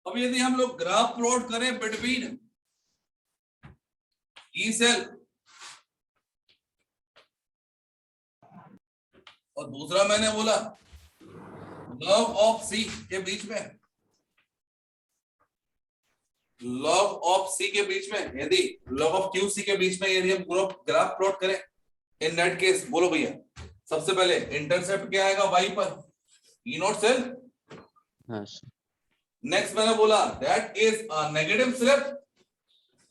अब यदि हम लोग ग्राफ प्लॉट करें बिटवीन ई सेल और दूसरा मैंने बोला लॉग ऑफ सी के बीच में, लॉग ऑफ सी के बीच में, यदि लॉग ऑफ क्यू सी के बीच में यदि हम ग्राफ प्लॉट करें, इन दैट केस बोलो भैया सबसे पहले इंटरसेप्ट क्या आएगा वाई पर, ई नॉट सेल। नेक्स्ट मैंने बोला that is a negative slab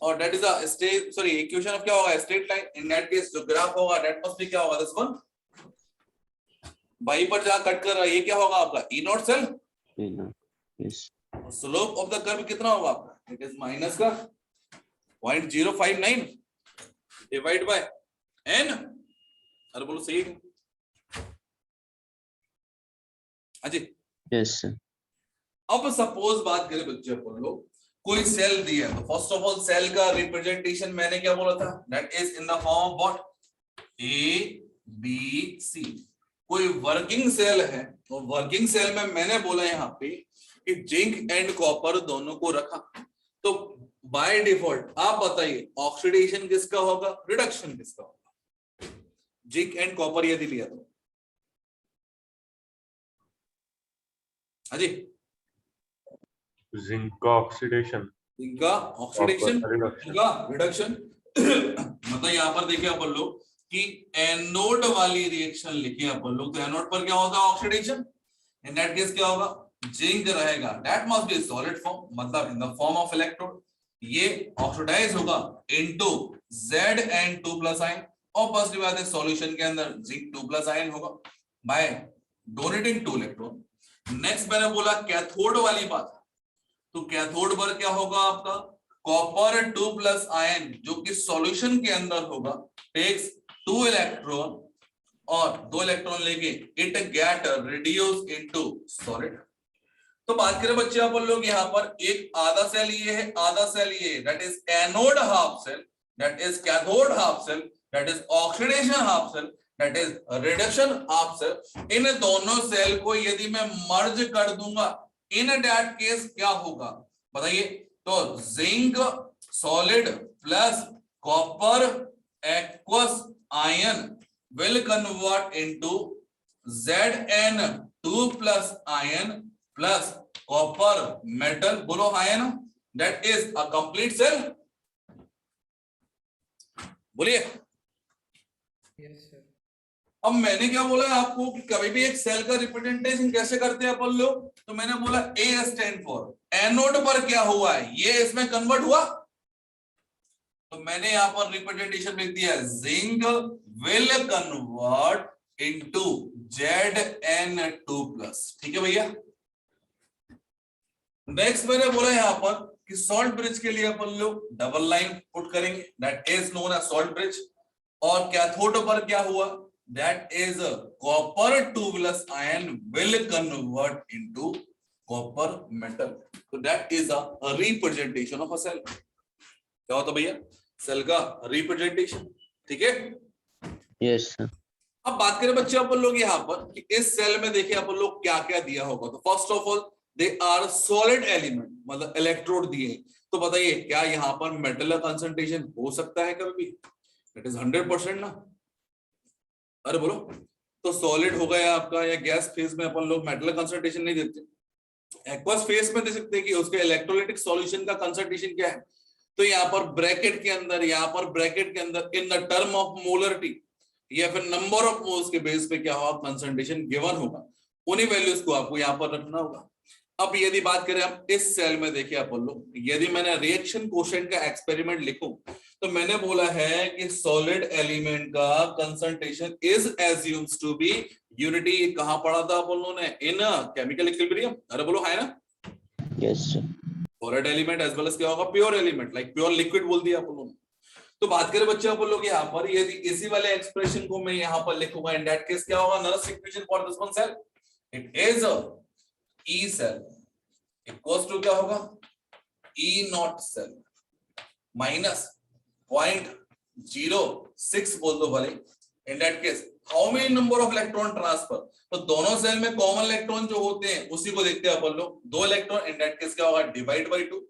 और that is a straight, sorry equation of क्या होगा straight line. In that case जो ग्राफ होगा दैट मस्ट बी क्या होगा दिस वन, बाई पर जहां कट कर रहा है ये क्या होगा आपका E naught cell. Slope of the curve कितना होगा आपका, इट इज माइनस का 0.059 डिवाइड बाय n। अरे बोलो सही है अजी? Yes sir. अब सपोज बात करें बच्चे अपन लोग, कोई सेल दिया तो फर्स्ट ऑफ ऑल सेल का रिप्रेजेंटेशन मैंने क्या बोला था, that is in the form of what, A B C. कोई वर्किंग सेल है और वर्किंग सेल में मैंने बोला यहाँ पे कि जिंक एंड कॉपर दोनों को रखा, तो बाय डिफॉल्ट आप बताइए ऑक्सीडेशन किसका होगा, रिडक्शन किसका होगा? जिंक एंड कॉपर यदि लिया तो अजी जिंक का ऑक्सीडेशन, जिंक का ऑक्सीडेशन, का रिडक्शन। मतलब यहाँ पर देखिए अपन लोग कि एनोड वाली रिएक्शन लिखी है अपन लोग, तो एनोड पर क्या होता है ऑक्सीडेशन, इन दैट केस क्या होगा जिंक रहेगा, that must be solid form, मतलब in the form of electrode. ये ऑक्सीडाइज होगा इनटू Zn2+ आयन और बस डिवाइड सॉल्यूशन के अंदर जिंक 2+ आयन होगा बाय डोनेटिंग 2 इलेक्ट्रॉन। नेक्स्ट मैंने बोला कैथोड वाली बात, तो कैथोड पर क्या होगा आपका कॉपर 2+ आयन जो कि सॉल्यूशन के अंदर होगा, टेक्स 2 इलेक्ट्रॉन और 2 इलेक्ट्रॉन लेके it get reduce into solid. तो बात करें बच्चे अपन लोग यहाँ पर एक आधा सेल ये है, आधा सेल ये है, that is anode half cell, that is cathode half cell, that is oxidation half cell, that is reduction half cell. इन दोनों सेल को यदि मैं मर्ज कर दूंगा इन दैट केस क्या होगा बताइए, तो zinc solid plus copper aqueous ion will convert into Zn2+ ion plus copper metal, बोलो ion, that is a complete cell। बोलिए yes sir। अब मैंने क्या बोला है आपको कि कभी भी एक सेल का रिप्रेजेंटेशन कैसे करते हैं अपन लोग, तो मैंने बोला A स्टैंड फॉर एनोड पर क्या हुआ है ये इसमें कन्वर्ट हुआ, तो मैंने यहां पर रिप्रेजेंटेशन लिख दिया zinc will convert into Zn2+, ठीक है भैया। नेक्स्ट मैंने बोला यहां पर कि सॉल्ट ब्रिज के लिए अपन लोग डबल लाइन पुट करेंगे, that is known as salt bridge. और कैथोड पर क्या हुआ, that is copper 2+ ion will convert into copper metal, तो that is a representation of a cell. क्या होता भैया, सेल का रिप्रेजेंटेशन, ठीक है। Yes sir. अब बात करें बच्चे अपन लोग यहाँ पर कि इस सेल में देखिए अपन लोग क्या क्या दिया होगा, तो first of all they are solid element, मतलब इलेक्ट्रोड दिए, तो बताइए क्या यहाँ पर मेटल का कंसंट्रेशन हो सकता है कभी भी, इट इज 100% ना, अरे बोलो। तो सॉलिड हो गया आपका, या गैस फेज में अपन लोग मेटल कंसंट्रेशन नहीं देते, एक्वस फेज में दे सकते हैं कि उसके इलेक्ट्रोलाइटिक सॉल्यूशन का कंसंट्रेशन क्या है, तो यहाँ पर ब्रैकेट के अंदर, यहाँ पर ब्रैकेट के अंदर in the term of molarity या फिर नंबर ऑफ मोल्स के बेस पे क्या होगा कंसंट्रेशन गिवन होगा, उन्हीं वैल्यूज को आपको यहाँ पर रखना होगा। अब यदि बात करें हम इस सेल में देखिए अपन लोग, यदि मैंने रिएक्शन कोशेंट का एक्सपेरिमेंट लिखूं तो मैंने बोला है कि सॉलिड एलिमेंट का concentration is assumes to be unity, कहां पढ़ा था अपन लोगों ने, इन केमिकल इक्विलिब्रियम, अरे बोलो है ना, yes sir. Solid element as well as क्या होगा pure element, like pure liquid बोल दिया अपन लोगों ने। तो बात करें बच्चे अपन लोग यहाँ पर, यदि इसी वाले एक्सप्रेशन को मैं यहाँ पर लिखूंगा, इन दैट केस क्या होगा, Nernst equation for this one cell, it is E cell equals to क्या होगा, E नॉट सेल माइनस 0.06 बोल दो भले, इन that case how many number of electron transfer, तो दोनों सेल में कॉमन इलेक्ट्रॉन जो होते हैं उसी को देखते हैं अपन लोग, 2 इलेक्ट्रॉन, इन दैट केस क्या होगा divide by 2,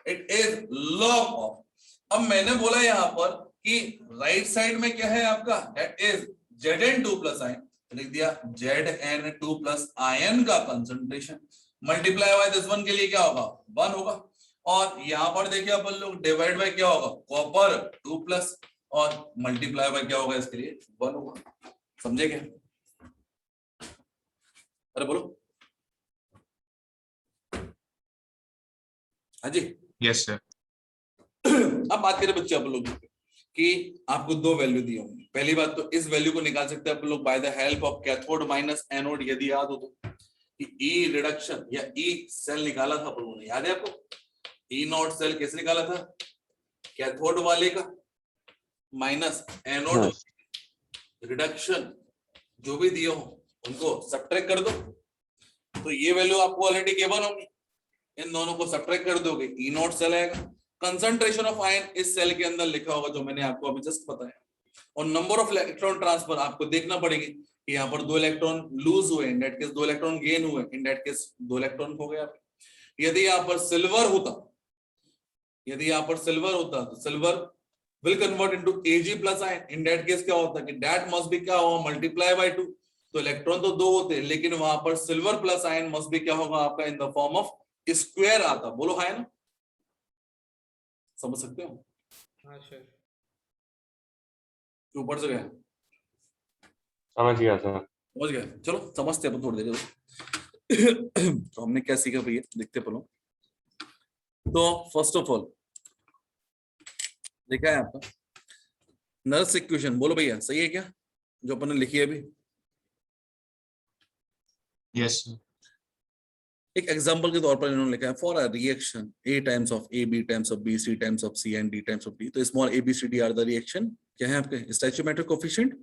it is log of. अब मैंने बोला यहाँ पर कि राइट साइड में क्या है आपका, that is Zn2 plus ion, लिख दिया Zn2 प्लस आयन का concentration multiply by this one के लिए क्या होगा 1 होगा, और यहाँ पर देखिए अपन लोग डिवाइड बाय क्या होगा कॉपर 2 प्लस, और मल्टीप्लाई बाय क्या होगा इसके लिए 1 होगा। समझे क्या? अरे बोलो। हाँ जी यस सर। अब बात करें बच्चे आप लोग कि आपको 2 वैल्यू दी होंगी। पहली बात तो इस वैल्यू को निकाल सकते हैं आप लोग by the help of cathode minus anode, यदि याद हो तो कि ई रिडक्शन या ई सेल निकाला था अपन लोगों ने, याद है आपको? ई नॉट सेल कैसे निकाला था, कैथोड वाले का माइनस एनोड रिडक्शन जो भी दिए हो उनको सब्ट्रैक्ट कर दो, तो ये वैल्यू आपको ऑलरेडी गिवन होगी, इन दोनों को सब्ट्रैक्ट कर दोगे ई नॉट सेल आएगा। कंसंट्रेशन ऑफ आयन इस सेल के अंदर लिखा होगा जो मैंने आपको अभी जस्ट बताया, और नंबर ऑफ इलेक्ट्रॉन ट्रांसफर आपको देखना पड़ेगी कि यहाँ पर 2 इलेक्ट्रॉन लूज हुए, इन दैट केस 2 इलेक्ट्रॉन गेन हुए, इन दैट केस 2 इलेक्ट्रॉन हो गया। यदि यहाँ पर सिल्वर होता, यदि यहाँ पर सिल्वर होता तो silver will convert into Ag plus ion, in that case क्या होता कि दैट मस्ट बी क्या होगा मल्टीप्लाई बाय 2, तो इलेक्ट्रॉन तो 2 होते लेकिन वहां पर silver plus ion must be क्या होगा आपका इन द फॉर्म ऑफ स्क्वायर आता। बोलो है ना, समझ सकते हो? हाँ सर। ऊपर से गया, समझ गया सर। समझ गया, चलो समझते हैं अपन थोड़ी देर। तो हमने क्या सीखा भैया, देखते पलो। तो फर्स्ट ऑफ ऑल देखा है आपका नर्स इक्वेशन, बोलो भैया सही है क्या जो अपन ने लिखी है अभी? Yes sir. एक एग्जांपल के तौर पर इन्होंने लिखा है for a reaction A times of A, B times of B, C times of C and D times of D, तो small A B C D are the reaction क्या है आपके स्टोइचियोमेट्रिक कोएफिशिएंट।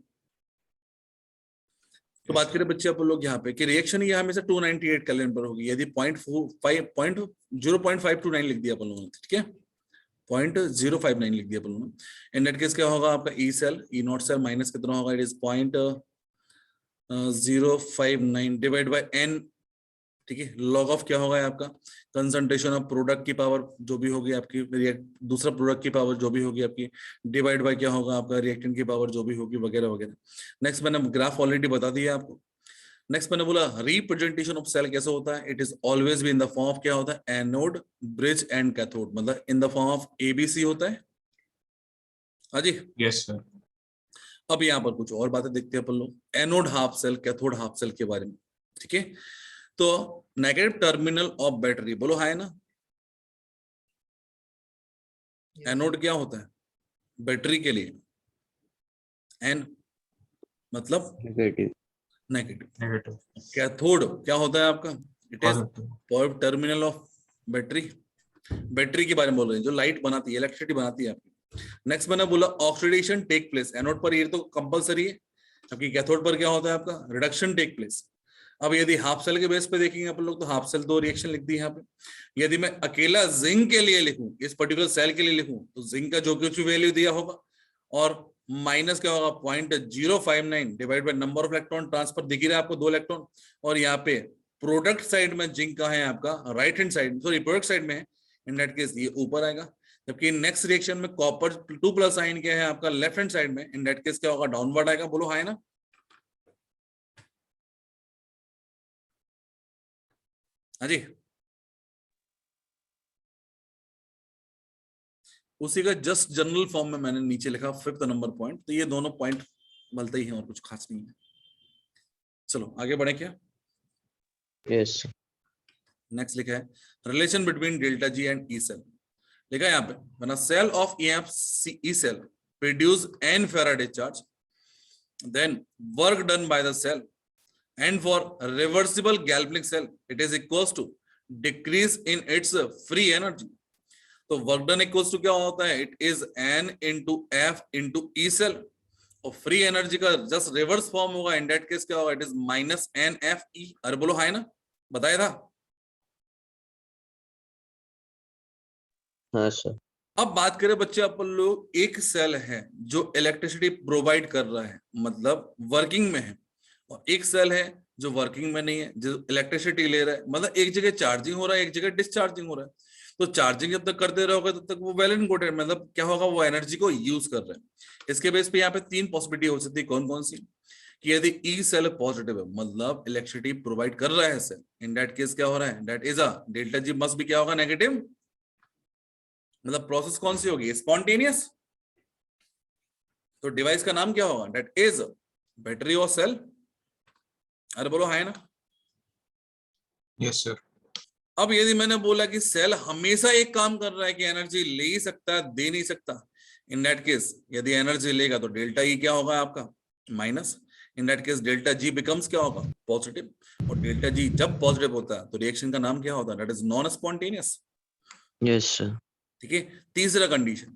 तो बात करें बच्चे आप लोग यहाँ पे कि रिएक्शन ये हमेशा 298 केल्विन पर होगी, यदि 0.529 लिख दिया अपन लोगों ने, ठीक है 0.059 लिख दिया अपन लोगों ने, इन दैट केस क्या होगा आपका E cell E naught cell minus कितना होगा, it is 0.059 divide by n, ठीक है लॉग ऑफ क्या होगा आपका कंसंट्रेशन ऑफ प्रोडक्ट की पावर जो भी होगी आपकी, दूसरा प्रोडक्ट की पावर जो भी होगी आपकी, डिवाइड बाय क्या होगा आपका रिएक्टेंट की पावर जो भी होगी वगैरह वगैरह। नेक्स्ट मैंने ग्राफ ऑलरेडी बता दिया आपको। नेक्स्ट मैंने बोला रिप्रेजेंटेशन ऑफ सेल कैसे होता है, it is always be in the form of क्या होता है एनोड ब्रिज एंड कैथोड, मतलब in the form of ABC होता है। हाँ जी यस सर। अब यहाँ पर कुछ और बातें देखते हैं अपन लोग, anode half cell cathode half cell के बारे में, ठीक है। तो नेगेटिव टर्मिनल ऑफ बैटरी, बोलो है ना, एनोड क्या होता है बैटरी के लिए, एन मतलब नेगेटिव, नेगेटिव, कैथोड क्या होता है आपका, it is positive terminal of battery, battery के बारे में बोल रहे हैं जो लाइट बनाती है, इलेक्ट्रिसिटी बनाती है आपकी। नेक्स्ट मैंने बोला ऑक्सीडेशन टेक प्लेस, एनोड पर ये तो कंपलसरी है, जबकि कैथोड पर क्या होता है आपका रिडक्शन टेक प्लेस। अब यदि हाफ सेल के बेस पे देखेंगे अपन लोग तो हाफ सेल 2 रिएक्शन लिख दी है यहाँ पे। यदि मैं अकेला जिंक के लिए लिखूं, इस पर्टिकुलर सेल के लिए लिखूं, तो जिंक का जो कुछ वैल्यू दिया होगा और माइनस क्या होगा 0.059 divide by number of electron transfer, दिख ही रहा है आपको 2 इलेक्ट्रॉन, और यहाँ पे प्रोडक्ट साइड में जिंक का है आपका right hand side, sorry product side में है, इन दैट केस ये ऊपर आएगा। जबकि नेक्स्ट रिएक्शन में कॉपर 2 प्लस आयन क्या है आपका लेफ्ट हैंड साइड में, इन दैट केस क्या होगा डाउनवर्ड आएगा। बोलो है ना, हाँ जी। उसी का जस्ट जनरल फॉर्म में मैंने नीचे लिखा 5th नंबर पॉइंट, तो ये दोनों पॉइंट मिलते ही हैं और कुछ खास नहीं है। चलो आगे बढ़े क्या, यस नेक्स्ट लिखा है relation between delta G and E cell, लिखा है यहाँ पे when a cell of E cell produce n Faraday charge, then work done by the cell and for reversible galvanic cell it is equals to decrease in its free energy। तो work done equals to क्या होता है, it is n into f into E cell, और free energy का just reverse form होगा, in that case क्या होगा it is minus NFE। अरे बोलो है ना, बताया था। हाँ सर। अब बात करें बच्चे अपन लोग, एक सेल है जो इलेक्ट्रिसिटी प्रोवाइड कर रहा है, मतलब वर्किंग में है, और एक सेल है जो वर्किंग में नहीं है, जो इलेक्ट्रिसिटी ले रहा है, मतलब एक जगह चार्जिंग हो रहा है, एक जगह डिस्चार्जिंग हो रहा है। तो चार्जिंग जब तक करते रहोगे तब तक वो वेल एंड गुड है, मतलब क्या होगा, वो एनर्जी को यूज कर रहे हैं। इसके बेस पे यहाँ पे तीन पॉसिबिलिटी हो सकती है। कौन कौन सी? कि यदि ई सेल पॉजिटिव है, मतलब इलेक्ट्रिसिटी प्रोवाइड कर रहा है सेल, इन दैट केस क्या हो रहा है, that is a delta G must भी क्या होगा, नेगेटिव। मतलब प्रोसेस कौन सी होगी, स्पॉन्टेनियस। तो डिवाइस का नाम क्या होगा, दैट इज बैटरी और सेल। अरे बोलो हाय ना। Yes sir. अब यदि मैंने बोला कि सेल हमेशा एक काम कर रहा है कि एनर्जी ले ही सकता है, दे नहीं सकता, इन दैट केस यदि एनर्जी लेगा तो डेल्टा ई क्या होगा आपका, minus. In that case delta G becomes क्या होगा, पॉजिटिव। और डेल्टा जी जब पॉजिटिव होता है तो रिएक्शन का नाम क्या होता है, that is non spontaneous. Yes, sir. ठीक है। तीसरा कंडीशन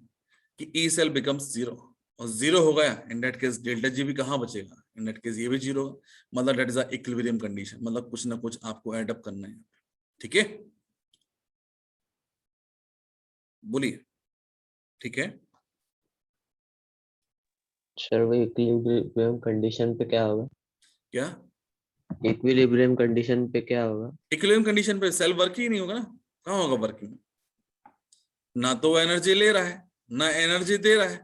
कि ई सेल बिकम्स जीरो, और जीरो हो गया, इन दैट केस डेल्टा जी भी कहां बचेगा, इन दैट केस ये भी जीरो होगा। मतलब that is a equilibrium condition, मतलब कुछ ना कुछ आपको एड अप करना है। ठीक है, बोलिए। ठीक है, Sir, वो इक्विलिब्रियम कंडीशन पे क्या होगा? क्या इक्विलिब्रियम कंडीशन पे क्या होगा? इक्विलिब्रियम कंडीशन पे सेल वर्क ही नहीं होगा ना, कहाँ होगा वर्किंग, ना तो वो एनर्जी ले रहा है ना एनर्जी दे रहा है।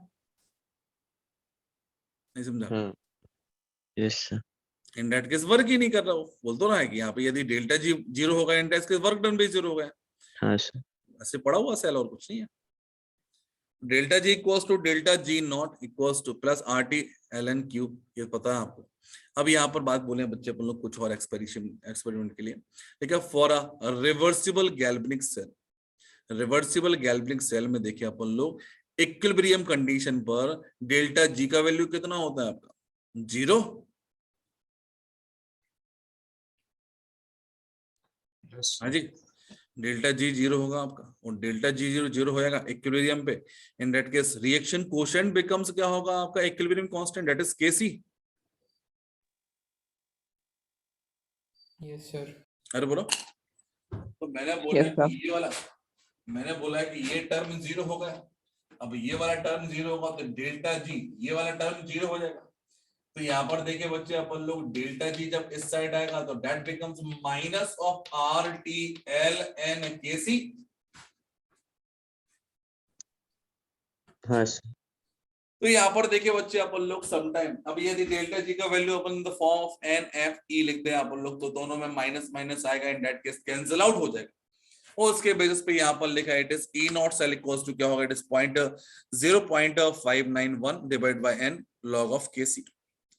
नहीं समझा? हाँ, yes, sir. In that case work ही नहीं कर रहा, वो बोल तो रहा है कि यहाँ पे यदि डेल्टा जी जीरो होगा, in that case work done भी जीरो होगा। हाँ सर। ऐसे पड़ा हुआ सेल, और कुछ नहीं है। Delta G equals to delta G naught equals to plus R T L N Q, ये पता है आपको। अब यहाँ पर बात बोले बच्चे अपन लोग कुछ और एक्सपेरिमेंट के लिए, ठीक है। For a reversible galvanic cell, reversible galvanic cell में देखिए अपन लोग इक्विलिब्रियम कंडीशन पर डेल्टा जी का वैल्यू कितना होता है आपका, जीरो। यस हाँ जी, डेल्टा जी जीरो होगा आपका, और डेल्टा जी जीरो जीरो हो जाएगा इक्विलिब्रियम पे। In that case reaction quotient becomes क्या होगा आपका, equilibrium constant, that is K C. Yes, sir. अरे बोलो। तो मैंने बोला Yes, sir. कि ये वाला, मैंने बोला कि ये टर्म जीरो होगा, अब ये वाला टर्म जीरो होगा तो डेल्टा जी ये वाला टर्म जीरो हो जाएगा। तो यहाँ पर देखिए बच्चे अपन लोग, डेल्टा जी जब इस साइड आएगा तो that becomes minus of R T L N K C. हाँ सर। तो यहाँ पर देखिए बच्चे अपन लोग समटाइम, अब यदि डेल्टा जी का वैल्यू अपन in the form of N F E लिखते हैं अपन लोग, तो दोनों में माइनस माइनस आएगा, इन दैट केस कैंसिल आउट हो जाएगा। और उसके बेसिस पे यहाँ पर लिखा है it is E naught cell equals to क्या होगा, it is 0.591 divide by N log of K C.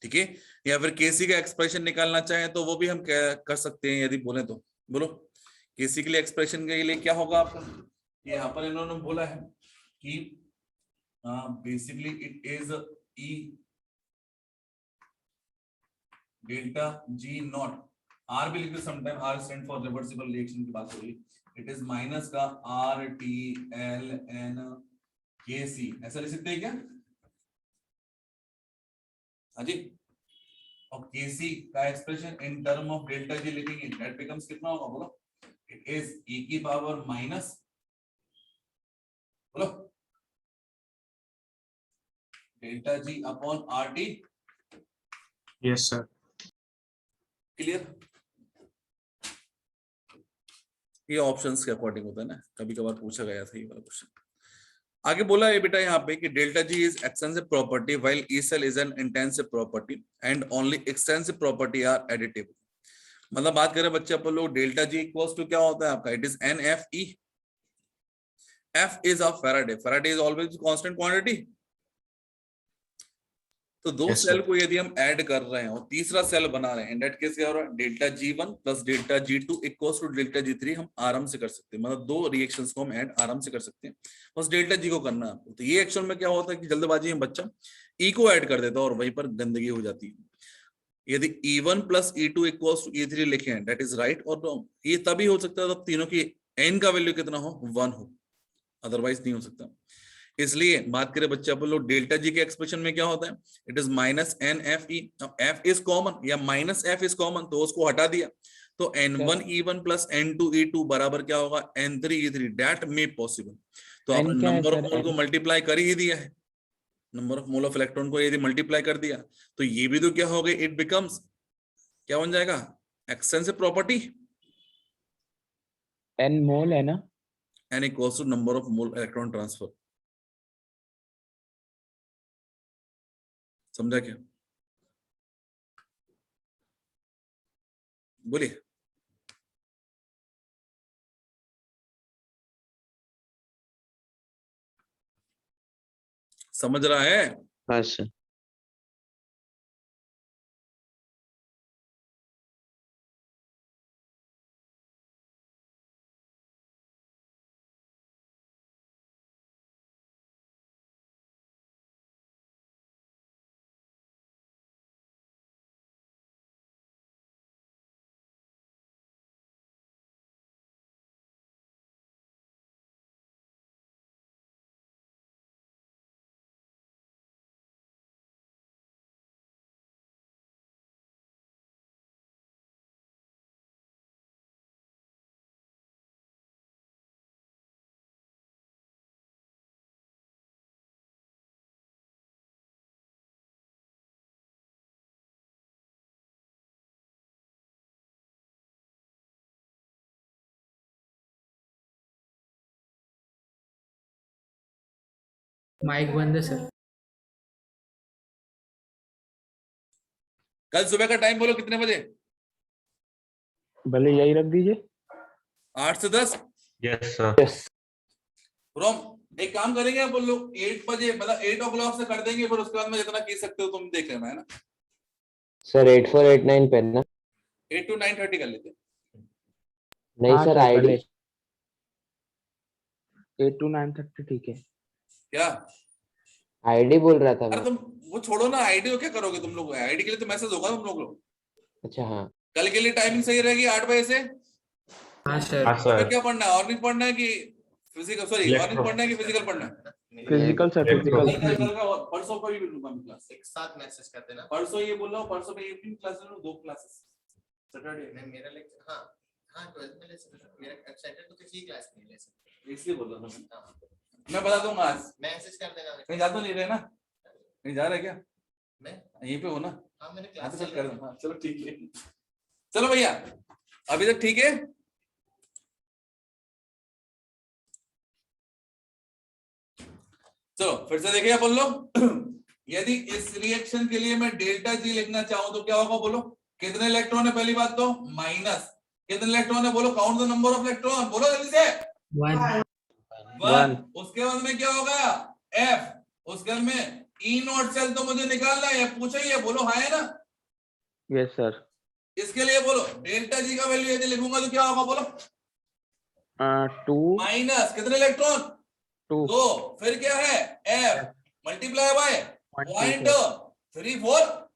ठीक है, या फिर केसी का एक्सप्रेशन निकालना चाहें तो वो भी हम कर सकते हैं यदि बोले तो। बोलो केसी के लिए एक्सप्रेशन के लिए क्या होगा आपका, यहाँ पर इन्होंने बोला है कि basically it is E delta G naught, R भी लिखते sometime, R stand for reversible reaction की बात हो रही, इट इज माइनस का R T L N K C, ऐसा लिख सकते हैं क्या? हाँ जी। और केसी का expression in term of delta G लिखेंगे, दैट बिकम्स कितना होगा बोलो, इट इज e की पावर माइनस, बोलो delta G upon R T. Yes sir. Clear? ये ऑप्शंस के अकॉर्डिंग होता है ना, कभी कभार पूछा गया था ये वाला क्वेश्चन। आगे बोला है बेटा यहाँ पे कि delta G is extensive property while E cell is an intensive property and only extensive property are additive. मतलब बात करें बच्चे अपन लोग, डेल्टा जी इक्वल्स टू क्या होता है आपका, it is an F E, F is of Faraday, Faraday is always constant quantity. तो दो Yes, सेल sir. को यदि हम ऐड कर रहे हैं और तीसरा सेल बना रहे हैं, इन दैट केस क्या हो रहा है, delta G1 plus delta G2 equals to delta G3 हम आराम से कर सकते हैं, मतलब दो रिएक्शंस को हम ऐड आराम से कर सकते हैं, बस डेल्टा G को करना है आपको। तो ये एक्शन में क्या होता है कि जल्दबाजी में बच्चा E को ऐड कर देता है और वहीं पर गंदगी हो जाती है। यदि E1 plus E2 equals to E3 लिखे हैं, दैट इज राइट और रॉन्ग। ये तभी हो सकता है जब तीनों की n का वैल्यू कितना हो, 1 हो, अदरवाइज नहीं हो सकता। इसलिए बात करें बच्चे अपन लोग, डेल्टा जी के एक्सप्रेशन में क्या होता है, it is minus N F E. F is common या माइनस एफ इज कॉमन, तो उसको हटा दिया तो N1E1 प्लस N2E2 बराबर क्या होगा N3E3, डेट मे पॉसिबल। तो आपने N क्या है नंबर ऑफ सर? मोल को N? मल्टीप्लाई कर ही दिया है, number of mole of electron को यदि मल्टीप्लाई कर दिया तो ये भी तो क्या हो गया, इट बिकम्स क्या बन जाएगा, एक्सटेंसिव प्रॉपर्टी, N मोल है ना? N equals to number of mole electron transfer. समझा क्या? बोलिए। समझ रहा है? हाँ सर। माइक बंद है सर। कल सुबह का टाइम बोलो कितने बजे? भले यही रख दीजिए। 8 से 10। Yes, sir. फ्रॉम एक काम करेंगे आप लोग 8 बजे, मतलब 8 ओ क्लॉक से कर देंगे, फिर उसके बाद में जितना खींच सकते हो तुम देख लेना, है ना? सर 8489 पे ना? 8 to 9:30 कर लेते हैं। नहीं हाँ सर, सर, आईडी भले 8 to 9:30 ठीक है। क्या? आईडी बोल रहा था अरे मैं। तुम वो छोड़ो ना, आईडी को क्या करोगे तुम लोग? आईडी के लिए तो मैसेज होगा तुम लोग। अच्छा हाँ। कल के लिए टाइमिंग सही रहेगी 8 बजे से। हाँ सर। हाँ उसमें सर। क्या पढ़ना है, ऑर्गेनिक पढ़ना है कि फिजिकल, सॉरी ऑर्गेनिक Electro. पढ़ना है कि फिजिकल पढ़ना है? Physical sir, Electro. फिजिकल। कल का परसों का भी लूंगा मैं क्लास। एक साथ मैसेज कर देना। परसों ये बोल रहा हूँ, परसों में इवनिंग क्लास लूं, 2 क्लासेस सैटरडे मैं मेरा लेक्चर हाँ 12 में ले सकते हो। मेरा सैटरडे को किसी क्लास नहीं ले सकते। इसलिए बोल रहा था मैं। हाँ, मैं बता दूंगा आज। मैसेज कर देना। कहीं जा तो नहीं रहे ना? कहीं जा रहे क्या? मैं यहीं पे हो ना? हाँ मैंने हाँ तो क्लास चल कर दो। हाँ चलो ठीक है। चलो भैया अभी तक ठीक है? चलो फिर से देखिए अपन लोग। यदि इस रिएक्शन के लिए मैं डेल्टा जी लिखना चाहूं तो क्या होगा बोलो? कितने इलेक्ट्रॉन है पहली बात तो? माइनस कितने इलेक्ट्रॉन है बोलो? Count the number of electron, बोलो जल्दी से। 1। 1। उसके बाद में क्या होगा? एफ। उसके बाद में ई नॉट सेल तो मुझे निकालना है, पूछा ही है, बोलो हाँ है ना? Yes sir. इसके लिए बोलो डेल्टा जी का वैल्यू यदि लिखूंगा तो क्या होगा बोलो? 2 माइनस कितने इलेक्ट्रॉन? 2 2। फिर क्या है? F multiply by 0.34।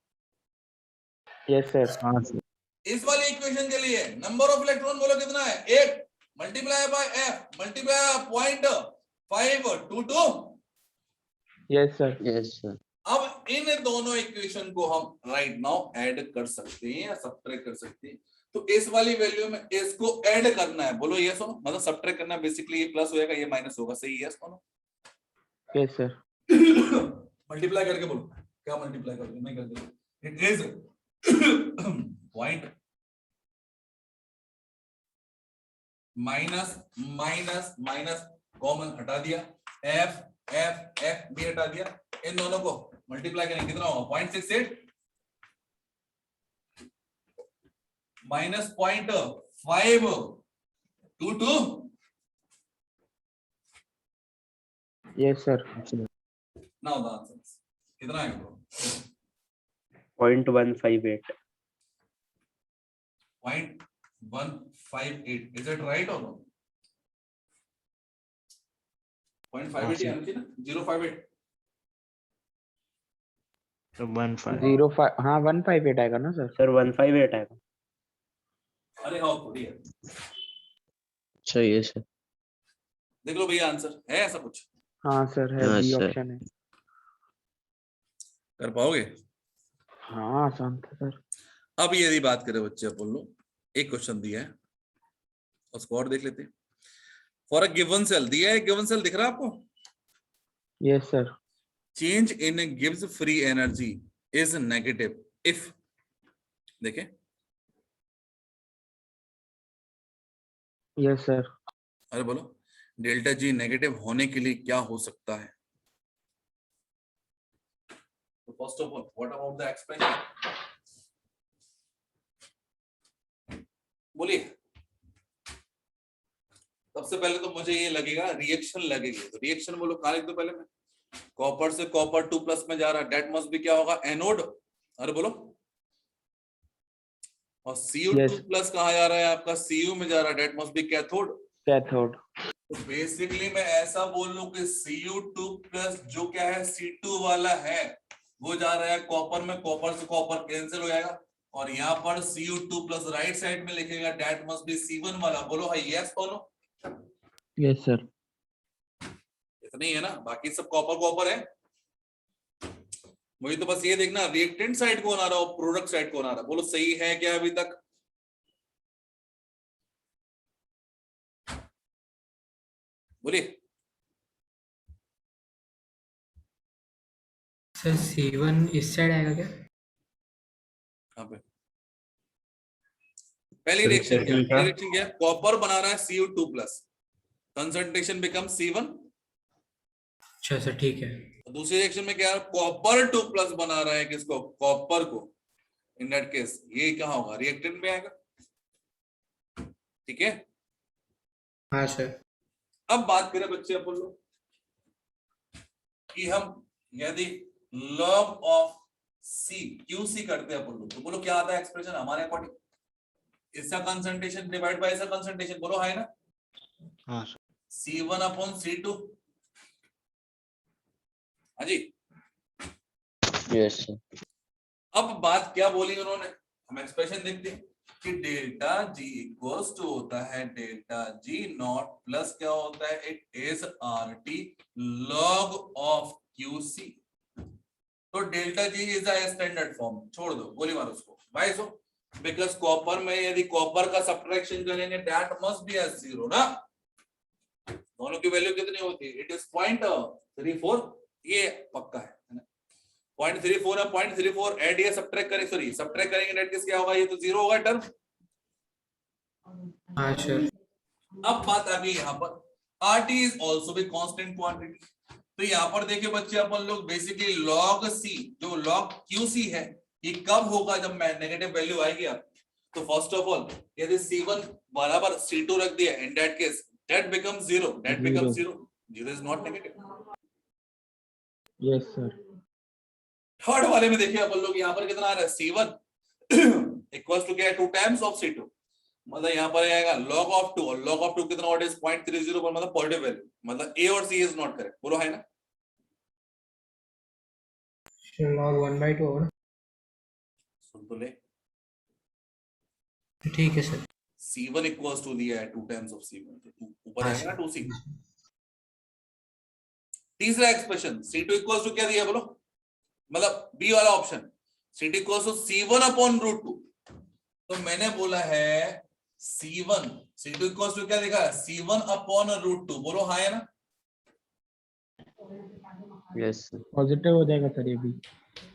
Yes sir. हाँ सर। इस वाली इक्वेशन के लिए नंबर ऑफ इलेक्ट्रॉन बोलो कितना है? 8 multiply by F multiply 0.522। Yes sir. Yes sir. अब इन दोनों इक्वेशन को हम राइट नाउ ऐड कर सकते हैं या सब्ट्रैक्ट कर सकते हैं। तो इस वाली वैल्यू में इसको ऐड करना है, बोलो यस हो, मतलब सब्ट्रैक्ट करना है, बेसिकली ये प्लस होएगा ये माइनस होगा, सही यस बोलो। Yes sir. मल्टीप्लाई करके बोलो, क्या मल्टीप्लाई करोगे? मैं कर दूंगा, it is point minus minus minus common हटा दिया, एफ एफ एफ भी हटा दिया, इन दोनों को मल्टीप्लाई करेंगे कितना होगा? 0.68 minus 0.522। Yes sir. Now the answer कितना है ब्रो? 0.158। 0.158 इज इट राइट और नो? 0.58 आना चाहिए ना, 058। तो 15। 05 हाँ 158 आएगा ना सर? सर 158 आएगा। अरे हाँ थोड़ी है, सही है सर। देख लो भैया आंसर है ऐसा कुछ? हाँ सर है, हाँ, बी सर। ऑप्शन है। कर पाओगे? हाँ आसान था सर। अब यदि बात करें बच्चे अपन लोग एक क्वेश्चन दिया है, उसको और देख लेते हैं। फॉर अ गिवन सेल दिया है, गिवन सेल दिख रहा है आपको? Yes, sir. Change in gives free energy is negative if, देखें, Yes, sir. अरे बोलो, डेल्टा जी नेगेटिव होने के लिए क्या हो सकता है? First of all what about the expression, बोलिए। सबसे पहले तो मुझे ये लगेगा रिएक्शन लगेगी, तो रिएक्शन बोलो, कहां लिख दो पहले मैं, कॉपर से कॉपर 2+ में जा रहा है, डेट मस्ट भी क्या होगा, एनोड। अरे बोलो, और Cu2+ कहा जा रहा है आपका, Cu में जा रहा है, that must be cathode. Cathode. तो बेसिकली मैं ऐसा बोल लूं कि Cu2+ जो क्या है C2 वाला है, वो जा रहा है कॉपर में, कॉपर से कॉपर कैंसिल हो जाएगा, और यहाँ पर Cu2+ राइट साइड में लिखेगा, डेट मस्ट बी C1 वाला। बोलो हाई, यस और नो? Yes, sir. इतना ही है ना, बाकी सब कॉपर कॉपर है। मुझे तो बस ये देखना रिएक्टेंट साइड कौन आ रहा है और प्रोडक्ट साइड कौन आ रहा है। बोलो सही है क्या अभी तक? बोलिए। सर C1 इस साइड आएगा क्या? कहां पे? पहली रिएक्शन क्या, पहली रिएक्शन क्या, कॉपर बना रहा है Cu2+, कंसंट्रेशन बिकम C1। अच्छा सर, ठीक है। दूसरी रिएक्शन में क्या, कॉपर 2+ बना रहा है किसको, कॉपर को। इन दैट केस ये कहां होगा, रिएक्टेंट में आएगा। ठीक है, हाँ सर। अब बात करें बच्चे अपन लोग कि हम यदि log ऑफ C QC करते हैं अपन लोग, तो बोलो क्या आता है एक्सप्रेशन हमारे अकॉर्डिंग, इसका कंसंट्रेशन डिवाइड बाय इसका कंसंट्रेशन। बोलो है ना, हाँ सर। C1/C2। हाँ जी। Yes sir. अब बात क्या बोली उन्होंने, हम एक्सप्रेशन देखते हैं कि डेल्टा जी इक्वल्स टू होता है डेल्टा जी नॉट प्लस क्या होता है, it is RT log of QC। तो delta G is a standard form, छोड़ दो, गोली मारो उसको। Y so? बिकॉज कॉपर में यदि कॉपर का सब्ट्रैक्शन करेंगे, दैट मस्ट बी एज 0 ना। दोनों की वैल्यू कितनी होती है, इट इज 0.34, ये पक्का है ना। 0.34 है, 0.34 ऐड या सब्ट्रैक्ट करें, सॉरी सब्ट्रैक्ट करेंगे, डेट किस क्या होगा, ये तो 0 होगा टर्म। हाँ सर। अब बात आ गई यहाँ पर, RT इज ऑल्सो भी कांस्टेंट क्वांटिटी। तो यहाँ पर देखिए बच्चे, अपन लोग बेसिकली log C जो log QC है, ये कब होगा, जब मैं नेगेटिव वैल्यू आएगी आप। तो फर्स्ट ऑफ ऑल यदि C1 बराबर C2 रख दिया, इन that case that becomes 0, that becomes 0 is not negative। Yes, sir. Third वाले में देखिए अपन लोग, यहाँ पर कितना आ रहा है, C1 इक्वल्स टू क्या है, 2 टाइम्स ऑफ C2, मतलब यहाँ पर आएगा log ऑफ 2, और log ऑफ 2 कितना व्हाट इज 0.30 पर, मतलब पॉजिटिव वैल्यू, मतलब A और C इज नॉट करेक्ट। बोलो है ना, log 1/2 होगा। सुन तो ले, ठीक है सर। C1 इक्वल्स टू दिया है 2 टाइम्स ऑफ C1, तो ऊपर आएगा ना 2C। तीसरा एक्सप्रेशन C2 इक्वल्स टू क्या दिया, बोलो, मतलब बी वाला option, C2 equals to C1/√2। तो मैंने बोला है C2 इक्वल्स टू क्या देखा, C1/√2। बोलो हाँ है ना। Yes sir. पॉजिटिव हो जाएगा सर ये भी।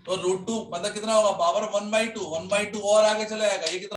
तो √2 मतलब कितना होगा, पावर 1/2 और आगे चला जाएगा, ये कितना